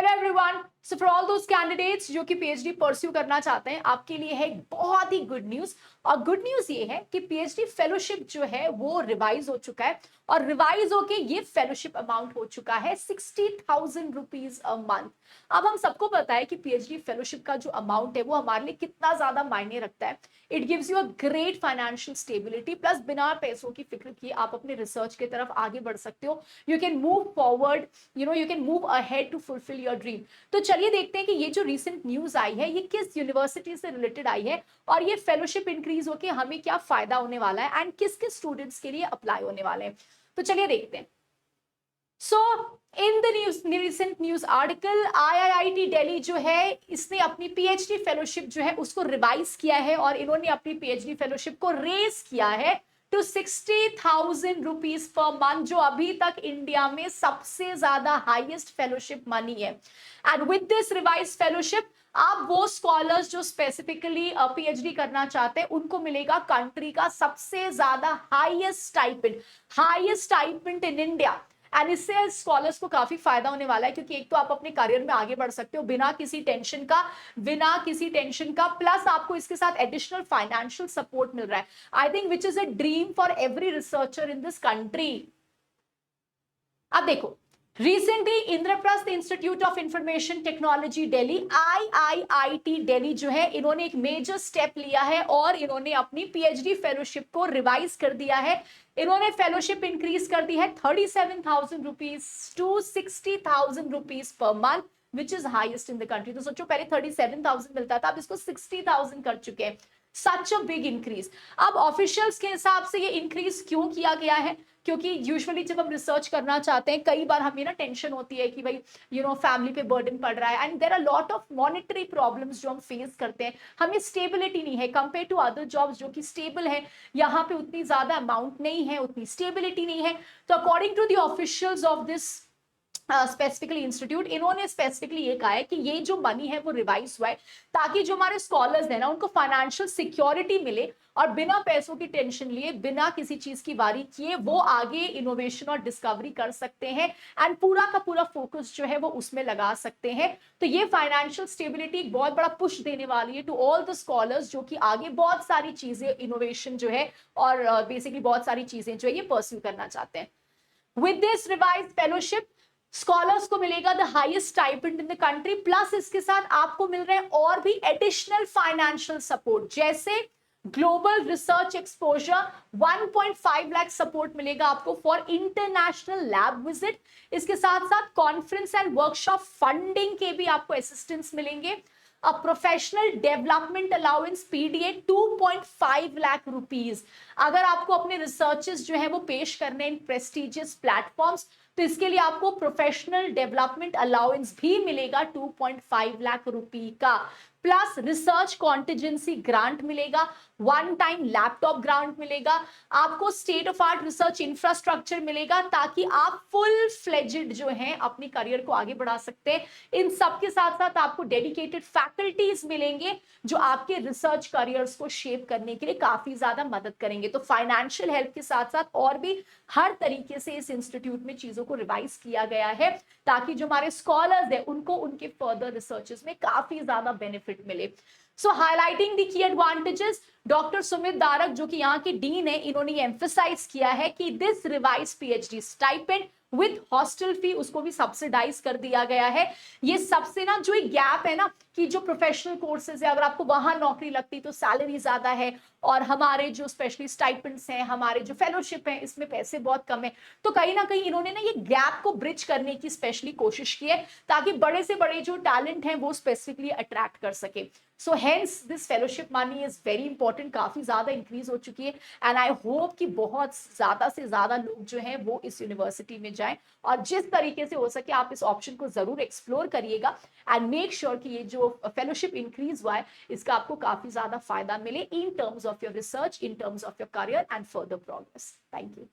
Hello everyone. So for all those candidates जो कि PhD pursue करना चाहते हैं, आपके लिए है एक बहुत ही गुड न्यूज। और गुड न्यूज ये है कि पीएचडी फेलोशिप जो है वो रिवाइज हो चुका है और रिवाइज होके ये फेलोशिप अमाउंट हो चुका है 60,000 रुपीज अ मंथ। अब हम सबको पता है कि पीएचडी फेलोशिप का जो अमाउंट है वो हमारे लिए कितना ज्यादा मायने रखता है। It gives you a great financial stability, plus बिना पैसों की फिक्र किए आप अपने रिसर्च की तरफ आगे बढ़ सकते हो। You can move forward, you can move ahead to fulfill your dream. तो चलिए देखते हैं कि ये जो रिसेंट न्यूज आई है ये किस यूनिवर्सिटी से रिलेटेड आई है और ये फेलोशिप इंक्रीज होके हमें क्या फायदा होने वाला है एंड किस किस स्टूडेंट्स के लिए अप्लाई होने वाले हैं। तो चलिए देखते हैं। So in the news recent news article, IIT Delhi जो है इसने अपनी पीएचडी फेलोशिप जो है उसको रिवाइज किया है और इन्होंने अपनी पीएचडी फेलोशिप को रेज किया है टू 60,000 रुपीज पर मंथ, जो अभी तक इंडिया में सबसे ज्यादा हाईएस्ट फेलोशिप मनी है। And with this revise fellowship आप वो स्कॉलर्स जो स्पेसिफिकली पीएचडी करना चाहते हैं उनको मिलेगा कंट्री का सबसे ज्यादा highest stipend in India. And इससे स्कॉलर्स को काफी फायदा होने वाला है, क्योंकि एक तो आप अपने करियर में आगे बढ़ सकते हो बिना किसी टेंशन का, प्लस आपको इसके साथ एडिशनल फाइनेंशियल सपोर्ट मिल रहा है। I think which is a dream for every researcher in this country. अब देखो, recently Indraprastha institute of information technology Delhi, IIT Delhi जो है इन्होंने एक मेजर स्टेप लिया है और इन्होंने अपनी पीएचडी फेलोशिप को रिवाइज कर दिया है। इन्होंने फेलोशिप इंक्रीज कर दी है 37,000 rupees to 60,000 rupees per month, which is highest in the country. तो सोचो, पहले 37,000 मिलता था, अब इसको 60,000 कर चुके हैं। सच अ बिग इंक्रीज। अब ऑफिशियल्स के हिसाब से ये इंक्रीज क्यों किया गया है, क्योंकि यूजुअली जब हम रिसर्च करना चाहते हैं कई बार हमें ना टेंशन होती है कि भाई फैमिली पे बर्डन पड़ रहा है and there are lot of monetary problems जो हम फेस करते हैं। हमें स्टेबिलिटी नहीं है कंपेयर टू अदर जॉब्स जो कि स्टेबल है, यहाँ पे उतनी ज्यादा अमाउंट नहीं है, उतनी स्टेबिलिटी नहीं है। तो according to the officials of this specifically institute, इन्होंने स्पेसिफिकली ये कहा है कि ये जो मनी है वो रिवाइज हुआ है ताकि जो हमारे स्कॉलर्स हैं ना उनको फाइनेंशियल सिक्योरिटी मिले और बिना पैसों की टेंशन लिए, बिना किसी चीज की बारी किए वो आगे इनोवेशन और डिस्कवरी कर सकते हैं एंड पूरा का पूरा फोकस जो है वो उसमें लगा सकते हैं। तो ये फाइनेंशियल स्टेबिलिटी एक बहुत बड़ा पुश देने वाली है टू ऑल द स्कॉलर्स जो कि आगे बहुत सारी चीजें इनोवेशन जो है और बेसिकली बहुत सारी चीजें जो है ये परस्यू करना चाहते हैं। With this revise fellowship scholars को मिलेगा the highest stipend in the country, plus इसके साथ आपको मिल रहे हैं और भी एडिशनल फाइनेंशियल सपोर्ट, जैसे global research exposure 1.5 lakh support मिलेगा आपको फॉर इंटरनेशनल लैब विजिट। इसके साथ साथ कॉन्फ्रेंस एंड वर्कशॉप फंडिंग के भी आपको असिस्टेंस मिलेंगे। A professional development allowance PDA 2.5 lakh rupees. अगर आपको अपने रिसर्चेस जो है वो पेश करने इन प्रेस्टिजियस प्लेटफॉर्म्स, तो इसके लिए आपको प्रोफेशनल डेवलपमेंट अलाउंस भी मिलेगा 2.5 लाख रुपए का, प्लस रिसर्च कॉन्टिजेंसी ग्रांट मिलेगा, वन टाइम लैपटॉप ग्रांट मिलेगा, आपको state of art research infrastructure मिलेगा ताकि आप फुल फ्लेजेड जो है अपनी करियर को आगे बढ़ा सकते हैं। इन सब के साथ साथ आपको डेडिकेटेड फैकल्टीज मिलेंगे जो आपके रिसर्च करियर्स को शेप करने के लिए काफी ज्यादा मदद करेंगे। तो फाइनेंशियल हेल्प के साथ साथ और भी हर तरीके से इस इंस्टीट्यूट में चीजों को रिवाइज किया गया है ताकि जो हमारे स्कॉलर्स हैं उनको उनके फर्दर रिसर्चेस में काफी ज्यादा बेनिफिट मिले। So highlighting the key advantages, doctor Sumit Darak जो कि यहाँ के डीन है, इन्होंने एम्फसाइज किया है कि this revise PhD stipend with hostel fee उसको भी सब्सिडाइज कर दिया गया है। ये सबसे ना जो एक गैप है ना कि जो प्रोफेशनल कोर्सेज है अगर आपको वहां नौकरी लगती तो सैलरी ज्यादा है और हमारे जो स्पेशली स्टाइपेंड्स हैं, हमारे जो फेलोशिप है इसमें पैसे बहुत कम है, तो कहीं ना कहीं इन्होंने ना ये गैप को ब्रिज करने की स्पेशली कोशिश की है ताकि बड़े से बड़े जो टैलेंट हैं वो स्पेसिफिकली अट्रैक्ट कर सके। So hence this fellowship money is very important, काफी ज्यादा इंक्रीज हो चुकी है एंड आई होप कि बहुत ज्यादा से ज्यादा लोग जो है वो इस यूनिवर्सिटी में जाएं और जिस तरीके से हो सके आप इस ऑप्शन को जरूर एक्सप्लोर करिएगा एंड मेक श्योर कि ये जो फेलोशिप इंक्रीज हुआ है इसका आपको काफी ज्यादा फायदा मिले in terms of your research, in terms of your career and further progress. Thank you.